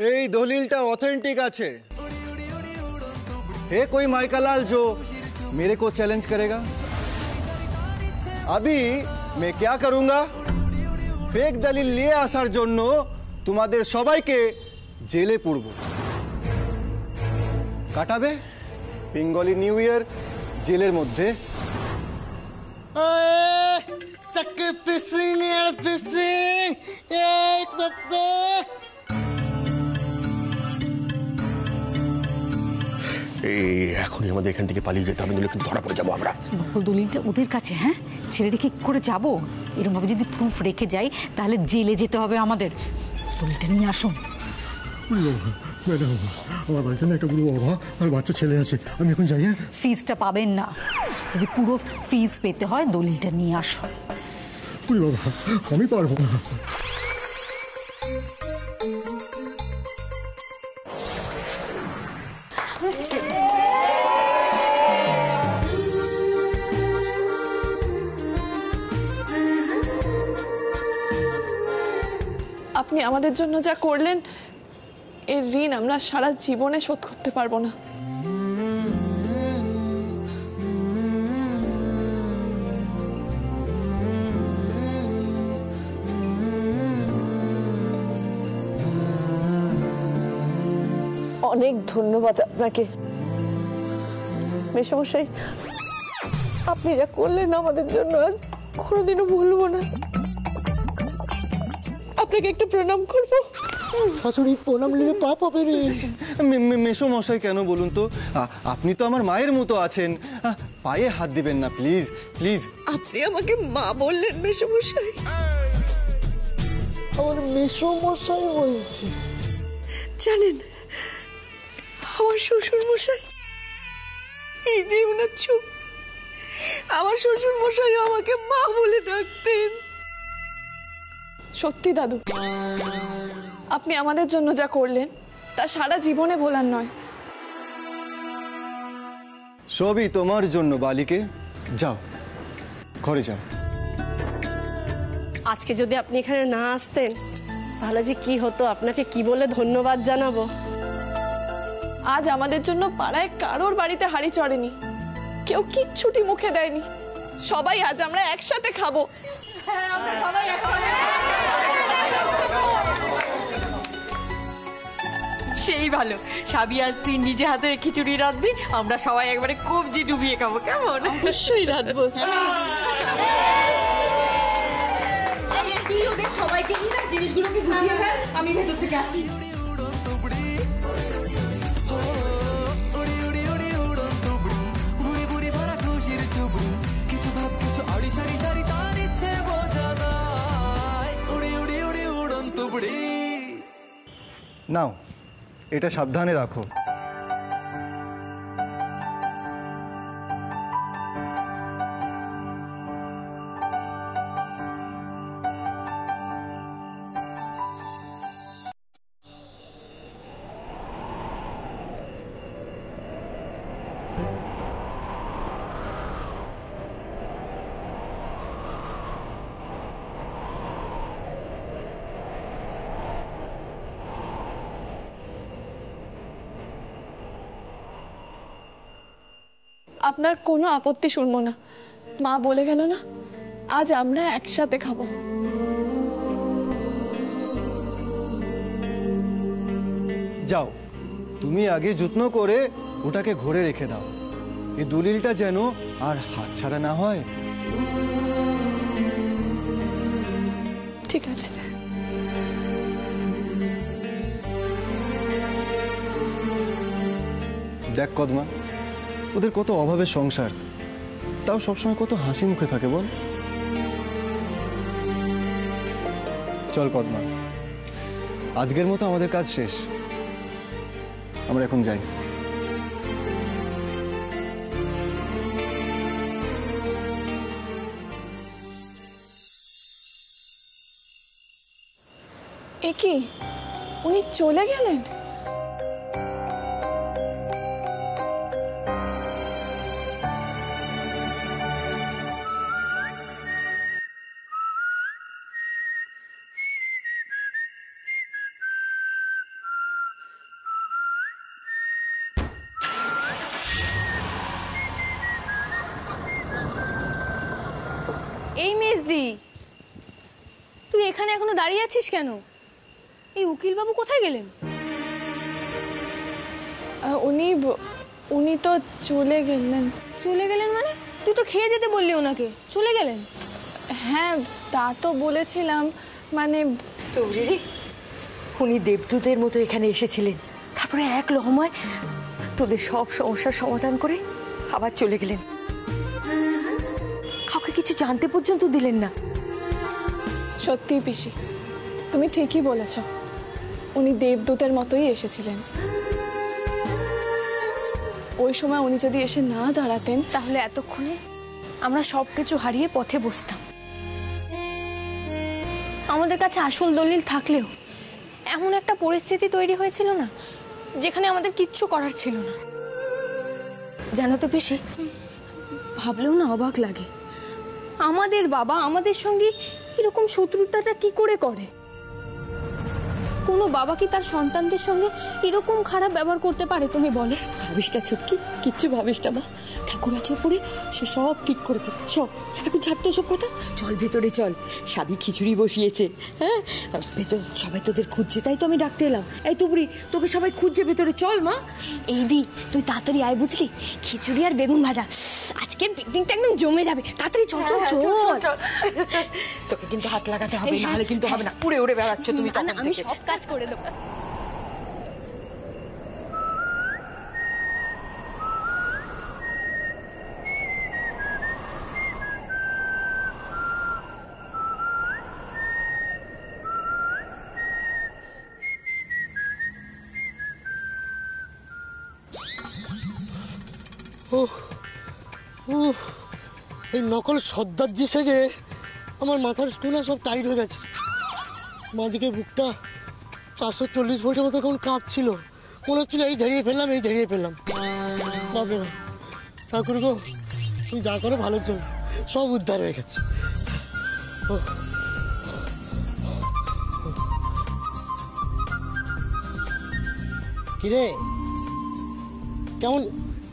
এই দলিলটা ऑथेंटिक আছে। है कोई माइकालाल जो मेरे को चैलेंज करेगा? अभी मैं क्या करूंगा, फेक दलिल নিয়ে আসার জন্য তোমাদের সবাইকে জেলে পুরব। কাটাবে বেঙ্গলি নিউ ইয়ার জেলের মধ্যে। চাকে পিসিং আর পিসিং এই পাপা। এখনই আমাদের এখান থেকে পালিয়ে যেতে হবে, নইলে কিন্তু ধরা পড়ে যাবো আমরা। দলিলটা ওদের কাছে, হ্যাঁ, ছেড়ে রেখে কি করে যাবো? এরকম ভাবে যদি প্রুফ রেখে যাই তাহলে জেলে যেতে হবে আমাদের। দলিলটা নিয়ে আসুন। ম্যাডাম, আমার বাড়িতে না একটা বুড়ো বাবা আর বাচ্চা ছেলে আছে, আমি এখন যাই। ফিজটা পাবেন না, যদি পুরো ফিজ পেতে হয় দলিলটা নিয়ে আসুন। বুড়ি বাবা, আমি পারবো না। আপনি আমাদের জন্য যা করলেন এর ঋণ আমরা সারা জীবনে শোধ করতে পারবো না। অনেক ধন্যবাদ আপনাকে মেশমশাই, আপনি যা করলেন আমাদের জন্য আজ কোনোদিনও ভুলবো না। আপনাকে একটু প্রণাম করবো। শাশুড়ি প্রণাম নিলে পাপ হবে রে। মেসো মশাই কেন বলুন তো, আপনি তো আমার মায়ের মতো আছেন, পায়ে হাত দিবেন না প্লিজ প্লিজ। আপনি আমাকে মা বললেন মেশমশাই? আমার মেশমশাই বলছি। জানেন আমার শ্বশুর মশাই এই যে ওনার চোখ, আমার শ্বশুর মশাই আমাকে মা বলে ডাকতেন। সত্যি দাদু, আপনি আমাদের জন্য যা করলেন তা সারা জীবনে ভোলার নয়। সবই তোমার জন্য বালিকে, যাও ঘরে যাও। আজকে যদি আপনি এখানে না আসতেন তাহলে যে কি হতো, আপনাকে কি বলে ধন্যবাদ জানাবো। আজ আমাদের জন্য পাড়ায় কারোর বাড়িতে হাঁড়ি চড়েনি, কেউ কিচ্ছুটি মুখে দেয়নি। সবাই আজ আমরা একসাথে খাবো। সেই ভালো, সাবি আজ তুই নিজে হাতে খিচুড়ি রাঁধবি, আমরা সবাই একবারে কবজি ডুবিয়ে খাবো, কেমন? অবশ্যই রাঁধবো। তুই ওদের সবাইকে নিয়ে না জিনিসগুলোকে গুছিয়ে ফেল, আমি ভেতর থেকে আসছি। নাও এটা সাবধানে রাখো। আপনার কোনো আপত্তি শুনবো না। মা বলে গেল না, আজ আমরা একসাথে খাবো। যাও তুমি আগে যত্ন করে ওটাকে ঘরে রেখে দাও, এই দলিলটা যেন আর হাতছাড়া না হয়। ঠিক আছে। দেখ কদমা, ওদের কত অভাবের সংসার, তাও সবসময় কত হাসি মুখে থাকে বল। চল কদমা, আজকের মতো আমাদের কাজ শেষ, আমরা এখন যাই। এ কি, উনি চলে গেলেন? এই মেজদি, তুই এখানে এখনো দাঁড়িয়ে আছিস কেন? এই উকিল বাবু কোথায় গেলেন? উনি তো চলে গেলেন। চলে গেলেন মানে? তুই তো খেয়ে যেতে বললি ওনাকে, চলে গেলেন? হ্যাঁ তা তো বলেছিলাম, মানে তৌরি, উনি দেবদূতের মতো এখানে এসেছিলেন, তারপরে এক লহমায় তোদের সব সমস্যার সমাধান করে আবার চলে গেলেন। কাউকে কিছু জানতে পর্যন্ত দিলেন না। সত্যি পিসি, তুমি ঠিকই বলেছ, উনি দেবদূতের মতোই এসেছিলেন। ওই সময় উনি যদি এসে না দাঁড়াতেন তাহলে এতক্ষণে আমরা সবকিছু হারিয়ে পথে বসতাম। আমাদের কাছে আসল দলিল থাকলেও এমন একটা পরিস্থিতি তৈরি হয়েছিল না, যেখানে আমাদের কিচ্ছু করার ছিল না। জানো তো পিসি, ভাবলেও না অবাক লাগে, আমাদের বাবা আমাদের সঙ্গে এরকম শত্রুতাটা কি করে করে? কোনো বাবা কি তার সন্তানদের সঙ্গে এরকম খারাপ ব্যবহার করতে পারে তুমি বলো? ভাবিস না ছুটকি, কিচ্ছু ভাবিস না মা, ঠাকুর আছে উপরে, সে সব ঠিক করে দেবে সব। এখন ছাড় তো সব কথা, চল ভেতরে চল, স্বামী খিচুড়ি বসিয়েছে। হ্যাঁ, ভেতর সবাই তোদের খুঁজছে, তাই তো আমি ডাকতে এলাম। এই তুবড়ি, তোকে সবাই খুঁজছে, ভেতরে চল মা। এই দি, তুই তাড়াতাড়ি আয় বুঝলি, খিচুড়ি আর বেগুন ভাজা, আজকের পিকনিকটা একদম জমে যাবে। তাড়াতাড়ি চল চল চল। তোকে কিন্তু হাত লাগাতে হবে, নাহলে কিন্তু হবে না, উড়ে উড়ে বেড়াচ্ছ তুমি। আমি সব কাজ করে দেবো। এই নকল সর্দারজি সেজে আমার মাথার স্কুলে সব টাইট হয়ে গেছে। মাদিকে বুকটা 440 ভোল্টের মতো কেমন কাঁপছিল, মনে হচ্ছিল এই ধরিয়ে ফেললাম, এই ধরিয়ে ফেললাম। বাপরে বাপ, ঠাকুর গো তুমি যা করো ভালোর জন্য, সব উদ্ধার হয়ে গেছে। কিরে কেমন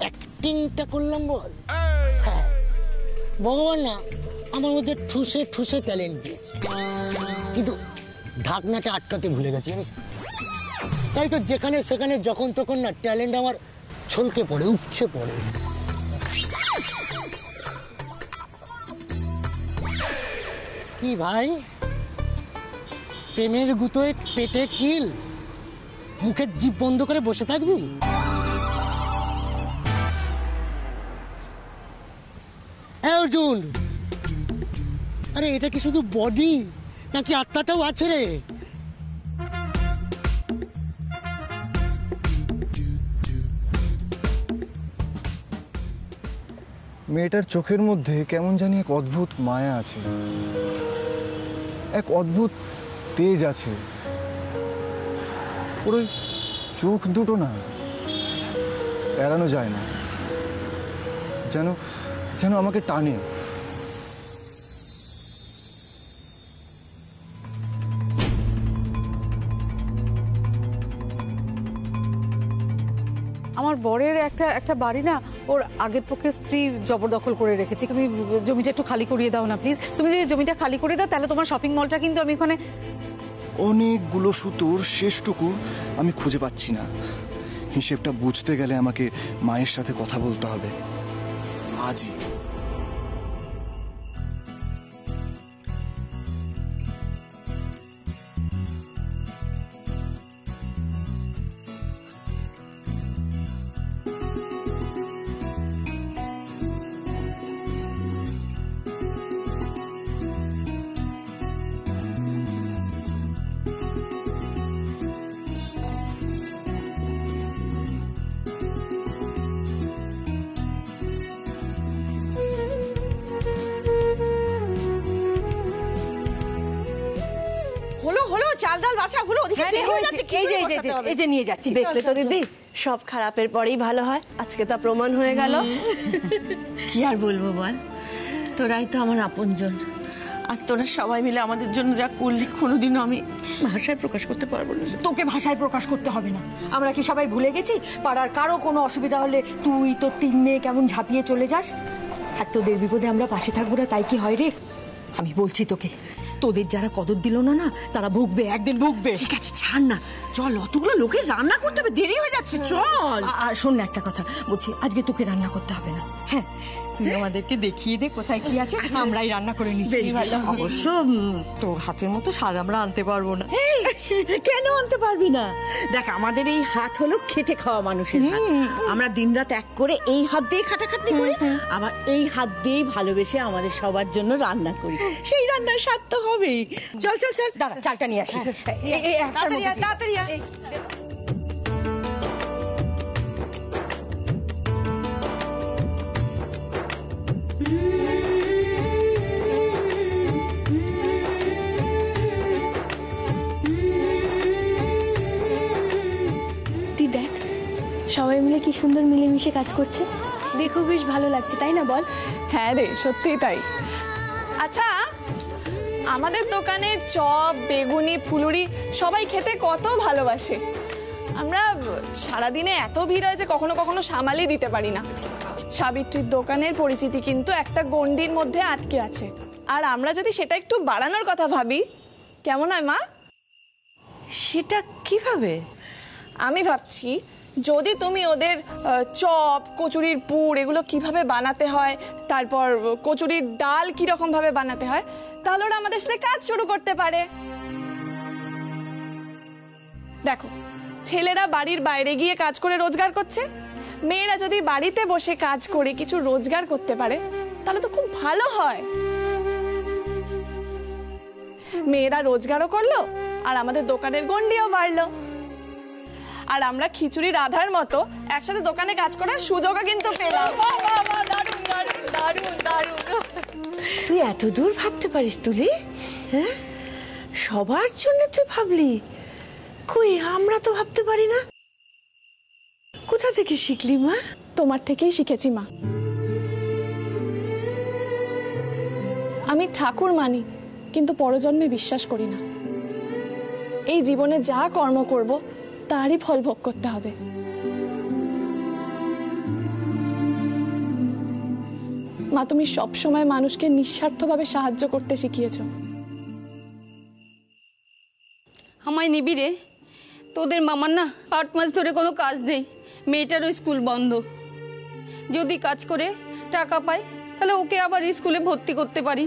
অ্যাক্টিংটা করলাম বল? হ্যাঁ, ভগবান না আমার মধ্যে ঠুসে ঠুসে ট্যালেন্ট দিয়েছে, কিন্তু ঢাকনাটা আটকাতে ভুলে গেছি জানিস। তাই তো যেখানে সেখানে যখন তখন না ট্যালেন্ট আমার ছলকে পড়ে, উপচে পড়ে। কি ভাই, প্রেমের গুতোয় পেটে কিল, মুখের জিভ বন্ধ করে বসে থাকবি? অর্জুন, আরে এটা কি শুধু বডি নাকি আত্মাটাও আছে রে? মেয়েটার চোখের মধ্যে কেমন জানি এক অদ্ভুত মায়া আছে, এক অদ্ভুত তেজ আছে। ওর ওই চোখ দুটো না এড়ানো যায় না, যেন যেন আমাকে টানে। আমার বরের একটা বাড়ি না ওর আগের পক্ষে স্ত্রী জবরদখল করে রেখেছে। তুমি জমিটা একটু খালি করিয়ে দাও না প্লিজ। তুমি যদি জমিটা খালি করে দাও তাহলে তোমার শপিং মলটা কিন্তু আমি ওখানে। অনেকগুলো সুতোর শেষটুকু আমি খুঁজে পাচ্ছি না। হিসেবটা বুঝতে গেলে আমাকে মায়ের সাথে কথা বলতে হবে আজই। হলো হলো, চাল ডাল বাছা হলো, ওদিকে এই যে নিয়ে যাচ্ছি। দেখলে তো দিদি, সব খারাপের পরেই ভালো হয়, আজকে তা প্রমাণ হয়ে গেল। কি আর বলবো বল, তোরাই তো আমার আপনজন। আজ তোরা সবাই মিলে আমাদের জন্য যা করলি, কোনোদিনও আমি ভাষায় প্রকাশ করতে পারবো না। তোকে ভাষায় প্রকাশ করতে হবে না। আমরা কি সবাই ভুলে গেছি পাড়ার কারো কোনো অসুবিধা হলে তুই তোর 3 মেয়ে কেমন ঝাঁপিয়ে চলে যাস, আর তোদের বিপদে আমরা পাশে থাকবো না, তাই কি হয় রে? আমি বলছি তোকে, তোদের যারা কদর দিল না না তারা ভুগবে, একদিন ভুগবে। ঠিক আছে ছাড় না, চল, অতগুলো লোকের রান্না করতে হবে, দেরি হয়ে যাচ্ছে, চল। আর শোন না একটা কথা বলছি, আজকে তোকে রান্না করতে হবে না, হ্যাঁ তুই আমাদেরকে দেখিয়ে দে কোথায় কি আছে, আমরাই রান্না করে নিচ্ছি। অবশ্য তোর হাতের মতো স্বাদ আমরা আনতে পারবো না। কেন আনতে পারবি না? দেখ আমাদের এই হাত হলো খেটে খাওয়া মানুষের হাত, আমরা দিনরাত এক করে এই হাত দিয়ে খাটাখাটনি করি, আবার এই হাত দিয়েই ভালোবেসে আমাদের সবার জন্য রান্না করি, সেই রান্নার স্বাদ তো হবেই। চল চল চল, দাঁড়া চালটা নিয়ে আসি, তাড়াতাড়ি আয়। দেখ সবাই মিলে কি সুন্দর মিলেমিশে কাজ করছে, দেখো বেশ ভালো লাগছে, তাই না বল? হ্যাঁ রে, সত্যিই তাই। আচ্ছা, আমাদের দোকানের চপ, বেগুনি, ফুলুরি সবাই খেতে কত ভালোবাসে। আমরা সারাদিনে এত ভিড় হয় যে কখনো কখনো সামালই দিতে পারি না। সাবিত্রীর দোকানের পরিচিতি কিন্তু একটা গণ্ডির মধ্যে আটকে আছে, আর আমরা যদি সেটা একটু বাড়ানোর কথা ভাবি, কেমন হয় মা? সেটা কিভাবে? আমি ভাবছি যদি তুমি ওদের চপ, কচুরির পুর এগুলো কিভাবে বানাতে হয়, তারপর কচুরির ডাল কিরকম ভাবে বানাতে হয়, তাহলে ওরা আমাদের সাথে কাজ শুরু করতে পারে। দেখো, ছেলেরা বাড়ির বাইরে গিয়ে কাজ করে রোজগার করছে, মেয়েরা যদি বাড়িতে বসে কাজ করে কিছু রোজগার করতে পারে তাহলে তো খুব ভালো হয়। মেয়েরা রোজগারও করলো আর আমাদের দোকানের গণ্ডিও বাড়লো, আর আমরা খিচুড়ি রাধার মতো একসাথে দোকানে কাজ করার সুযোগও কিন্তু পেলাম। দারুণ দারুণ দারুণ দারুণ। তুই এত দূর ভাবতে পারিস তুলি? হ্যাঁ, সবার জন্য তুই ভাবলি? কই আমরা তো ভাবতে পারি না। কোথা থেকে শিখলি মা? তোমার থেকেই শিখেছি মা। আমি ঠাকুর মানি, কিন্তু পরজন্মে বিশ্বাস করি না। এই জীবনে যা কর্ম করব তারই ফল ভোগ করতে হবে। মা, তুমি সবসময় মানুষকে নিঃস্বার্থভাবে সাহায্য করতে শিখিয়েছো। আমায় নিবি রে? তোদের মামার না 8 মাস ধরে কোনো কাজ নেই, মেয়েটারও স্কুল বন্ধ। যদি কাজ করে টাকা পাই তাহলে ওকে আবার স্কুলে ভর্তি করতে পারি।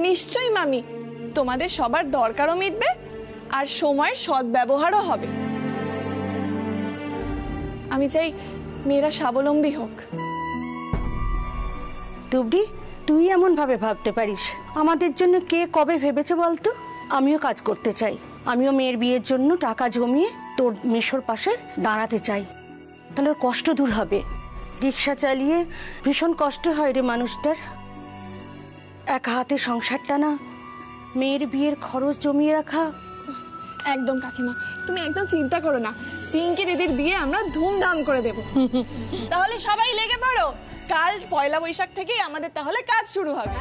নিশ্চয়ই মামি, তোমাদের সবার দরকারও মিটবে আর সময়ের সদ্ব্যবহারও হবে। আমি চাই মেয়েরা স্বাবলম্বী হোক। তুবড়ি, তুই এমন ভাবে ভাবতে পারিস? আমাদের জন্য কে কবে ভেবেছে বলতো? আমিও কাজ করতে চাই, আমিও মেয়ের বিয়ের জন্য টাকা জমিয়ে তোর মেশোর পাশে দাঁড়াতে চাই, তাহলে ওর কষ্ট দূর হবে। রিক্সা চালিয়ে ভীষণ কষ্ট হয় রে মানুষটার, এক হাতে সংসার টানা, মেয়ের বিয়ের খরচ জমিয়ে রাখা। একদম কাকিমা, তুমি একদম চিন্তা করো না, পিঙ্কি দিদির বিয়ে আমরা ধুমধাম করে দেব। তাহলে সবাই লেগে পড়ো, কাল পয়লা বৈশাখ থেকেই আমাদের তাহলে কাজ শুরু হবে।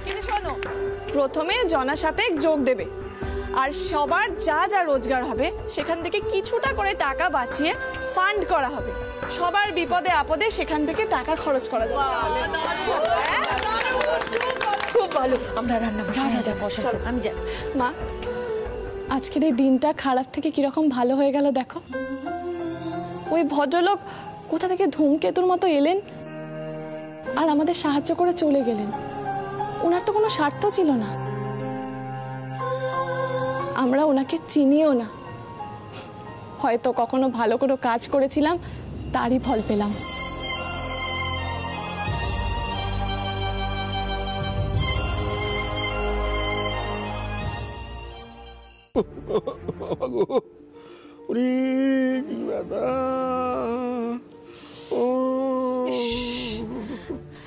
কিন্তু শোনো, প্রথমে জনার সাথে যোগ দেবে, আর সবার যা যা রোজগার হবে সেখান থেকে কিছুটা করে টাকা বাঁচিয়ে ফান্ড করা হবে। সবার বিপদে আপদে সেখান থেকে টাকা খরচ করা যাবে। খুব ভালো, আমরা রান্না বসে আমি যা। মা, আজকের এই দিনটা খারাপ থেকে কিরকম ভালো হয়ে গেল দেখো। ওই ভদ্রলোক কোথা থেকে ধূমকেতুর মতো এলেন আর আমাদের সাহায্য করে চলে গেলেন। ওনার তো কোনো স্বার্থ ছিল না, আমরা ওনাকে চিনিও না। হয়তো কখনো ভালো করে কাজ করেছিলাম, তারই ফল পেলাম।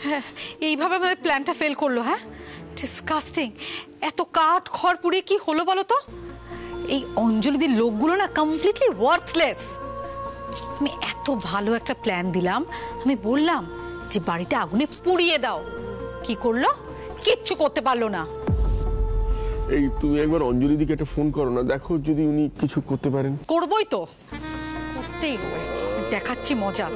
হ্যাঁ, এইভাবে আমাদের প্ল্যানটা ফেল করলো। হ্যাঁ, ডিসকাস্টিং। এত কাঠ খড় পুড়ে কি হলো বলো তো? এই অঞ্জলিদির লোকগুলো না কমপ্লিটলি ওয়ার্থলেস। আমি এত ভালো একটা প্ল্যান দিলাম, আমি বললাম যে বাড়িটা আগুনে পুড়িয়ে দাও, কি করলো? কিচ্ছু করতে পারলো না। এই তুমি একবার অঞ্জলি দিকে একটা ফোন করো না, দেখো যদি উনি কিছু করতে পারেন। করবই তো, করতেই হবে, দেখাচ্ছি মজা।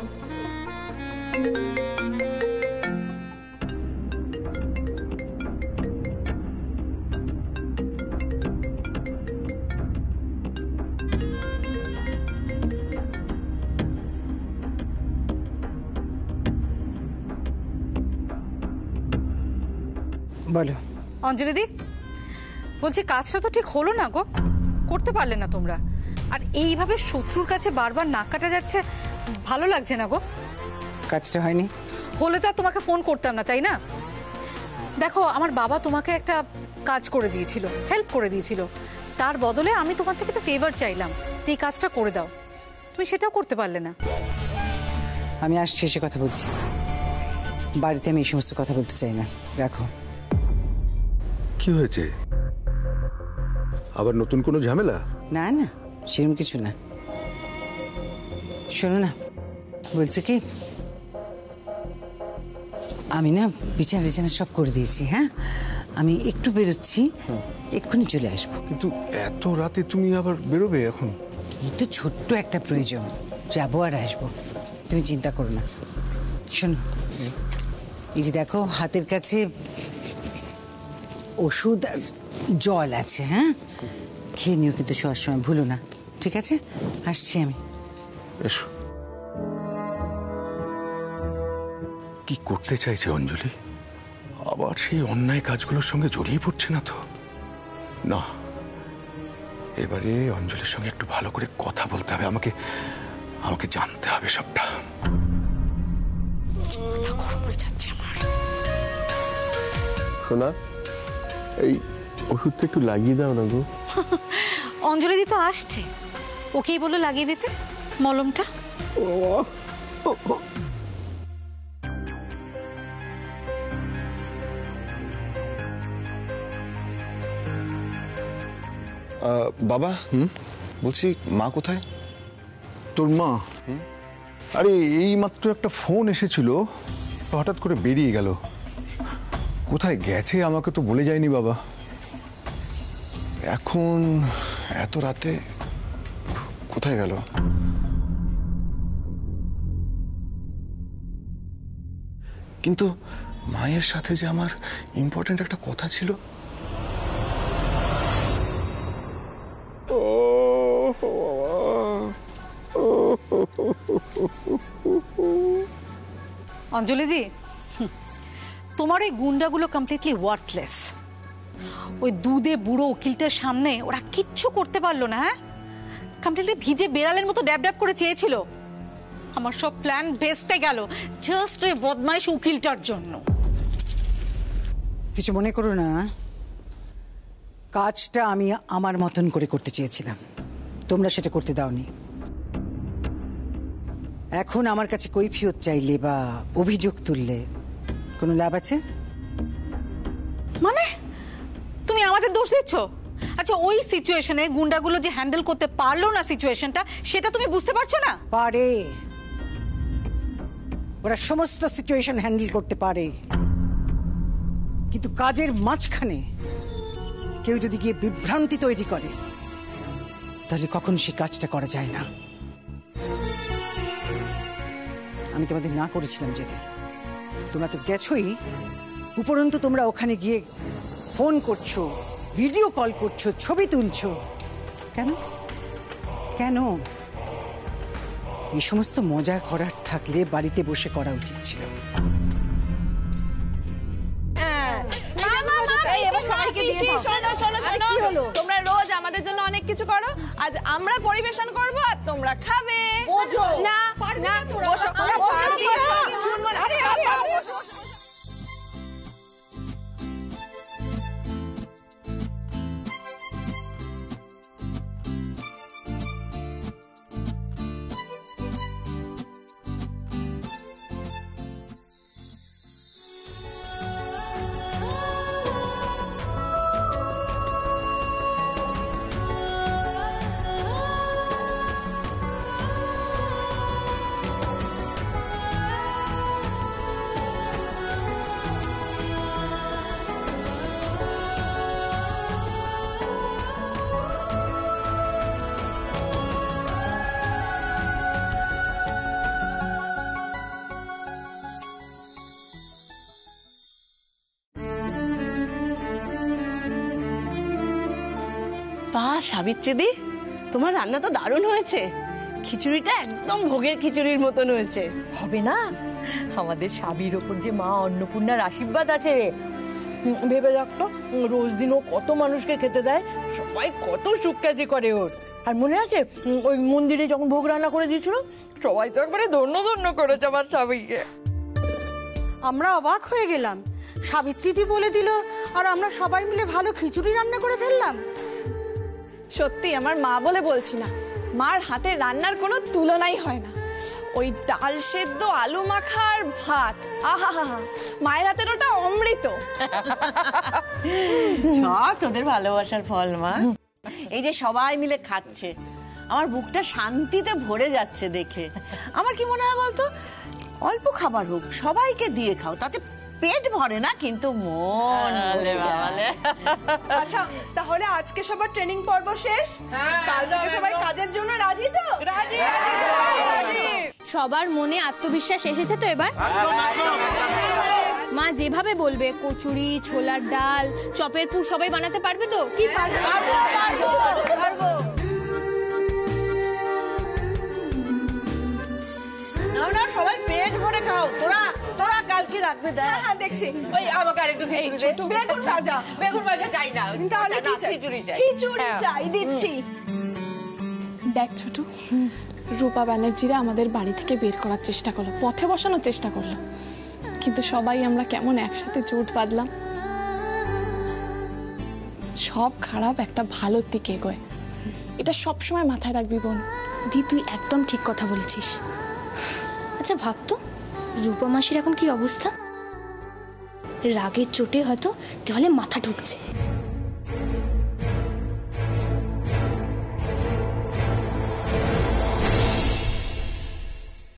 বলো অঞ্জলিদি, বলছি কাজটা তো ঠিক হলো না গো, করতে পারলে না তোমরা। আর এইভাবে শত্রুর কাছে বারবার নাক কাটা যাচ্ছে, ভালো লাগছে না গো। কাজটা হয়নি? হলে তো আর তোমাকে ফোন করতাম না, তাই না? দেখো, আমার বাবা তোমাকে একটা কাজ করে দিয়েছিল, হেল্প করে দিয়েছিল, তার বদলে আমি তোমার থেকে একটা ফেভার চাইলাম যে এই কাজটা করে দাও, তুমি সেটাও করতে পারলে না। আমি আসছি এসে কথা বলছি, বাড়িতে আমি এই সমস্ত কথা বলতে চাই না, রাখো। কি হয়েছে? আবার নতুন কোনো ঝামেলা? না না, সেরকম কিছু না। শোনো না, বলছি কি, আমি না বিছানা টিছানা সব করে দিয়েছি। হ্যাঁ, আমি একটু বেরোচ্ছি, এক্ষুনি চলে আসবো। কিন্তু এত রাতে তুমি আবার বেরোবে এখন? এই তো ছোট্ট একটা প্রয়োজন, যাবো আর আসবো, তুমি চিন্তা করো না। শোনো, এই যে দেখো হাতের কাছে ওষুধ আর জল আছে, হ্যাঁ, খেয়ে নিও কিন্তু শোয়ার সময় ভুলো না, ঠিক আছে? আসছি আমি। এসো। কি করতে চাইছে অঞ্জলি? আবার সেই অন্যায় কাজগুলোর সঙ্গে জড়িয়ে পড়ছে না তো? না, এবারে অঞ্জলির সঙ্গে একটু ভালো করে কথা বলতে হবে, আমাকে আমাকে জানতে হবে সবটা। মাথা গরম হয়ে যাচ্ছে আমার। সোনা, এই ওষুধটা একটু লাগিয়ে দাও না গো। অঞ্জলি দি তো আসছে, ওকেই বলো লাগিয়ে দিতে মলমটা। বাবা, বলছি মা কোথায়? তোর মা? আরে এই মাত্র একটা ফোন এসেছিল, হঠাৎ করে বেরিয়ে গেল। কোথায় গেছে আমাকে তো বলে যায়নি বাবা। এখন এত রাতে কোথায় গেল? কিন্তু মায়ের সাথে যে আমার ইম্পর্টেন্ট একটা কথা ছিল। অঞ্জলি দি, তোমার এই গুন্ডাগুলো কমপ্লিটলি ওয়ার্থলেস। ওই দুধে বুড়ো উকিলটার সামনে ওরা কিচ্ছু করতে পারলো না। হ্যাঁ, কমপ্লিটলি ভিজে বেড়ালের মতো ড্যাব ড্যাব করে চেয়েছিল। আমার সব প্ল্যান ভেস্তে গেল জাস্ট ওই বদমাইশ উকিলটার জন্য। কিছু মনে করো না, কাজটা আমি আমার মতন করে করতে চেয়েছিলাম, তোমরা সেটা করতে দাওনি। এখন আমার কাছে কৈফিয়ত চাইলে বা অভিযোগ তুললে কোনো লাভ আছে? মানে তুমি আমাদের দোষ দিচ্ছ? আচ্ছা, ওই সিচুয়েশনে গুন্ডাগুলো যে হ্যান্ডেল করতে পারলো না সিচুয়েশনটা, সেটা তুমি বুঝতে পারছো না? পারে, ওরা সমস্ত সিচুয়েশন হ্যান্ডেল করতে পারে, কিন্তু কাজের মাঝখানে কেউ যদি গিয়ে বিভ্রান্তি তৈরি করে তাহলে কখন সেই কাজটা করা যায় না। আমি তোমাদের না করেছিলাম যেতে, তোমরা তো গেছোই, উপরন্তু তোমরা ওখানে গিয়ে ফোন করছো, ভিডিও কল করছো, ছবি তুলছো। কেন কেন? এই সমস্ত মজা করার থাকলে বাড়িতে বসে করা উচিত ছিল। তোমরা রোজ আমাদের জন্য অনেক কিছু করো, আজ আমরা পরিবেশন করব আর তোমরা খাবে। না না, বসো। বাহ সাবিত্রীদি, তোমার রান্না তো দারুণ হয়েছে। খিচুড়িটা একদম ভোগের খিচুড়ির মতন হয়েছে। হবে না? আমাদের স্বামীর ওপর যে মা অন্নপূর্ণার আশীর্বাদ আছে রে, ভেবে রাখতো রোজ দিন ও কত মানুষকে খেতে দেয়, সবাই কত সুখ্যাতি করে ওর। আর মনে আছে ওই মন্দিরে যখন ভোগ রান্না করে দিয়েছিল, সবাই তো একবারে ধন্য ধন্য করেছে আমার স্বামীকে। আমরা অবাক হয়ে গেলাম, সাবিত্রীদি বলে দিল আর আমরা সবাই মিলে ভালো খিচুড়ি রান্না করে ফেললাম। সত্যি আমার মা বলে বলছি না, মার হাতে রান্নার কোনো তুলনাই হয় না। ওই ডাল সেদ্ধ, আলু মাখা আর ভাত, আহা হা হা, মায়ের হাতের ওটা অমৃত। সব তোদের ভালোবাসার ফল মা। এই যে সবাই মিলে খাচ্ছে, আমার বুকটা শান্তিতে ভরে যাচ্ছে দেখে। আমার কি মনে হয় বলতো, অল্প খাবার হোক সবাইকে দিয়ে খাও, তাতে পেট ভরে না কিন্তু মন। আচ্ছা তাহলে আজকে সবার ট্রেনিং পর্ব শেষ, কাল থেকে সবাই কাজের জন্য রাজি তো? রাজি। সবার মনে আত্মবিশ্বাস এসেছে তো এবার? মা যেভাবে বলবে কচুরি, ছোলার ডাল, চপের পুর সবাই বানাতে পারবে তো? কি পারবো। না সবাই পেট ভরে খাও, তোরা কাল কি রাখবে? হ্যাঁ দেখছি। ওই আমাকে আরেকটু খিচুড়ি দে। বেগুন ভাজা চাই না, তাহলে কি চাই? খিচুড়ি চাই। খিচুড়ি চাই, দিচ্ছি। দেখ ছোটু, রূপা ব্যানার্জিরা আমাদের বাড়ি থেকে বের করার চেষ্টা করলো, পথে বসানোর চেষ্টা করলো, কিন্তু সবাই আমরা কেমন একসাথে জোট বাঁধলাম। সব খারাপ একটা ভালোর দিকে এগোয়, এটা সবসময় মাথায় রাখবি বোন। দি তুই একদম ঠিক কথা বলেছিস। আচ্ছা ভাবতো রূপা মাসির এখন কি অবস্থা? রাগের চোটে হয়তো দেওয়ালে মাথা ঢুকছে।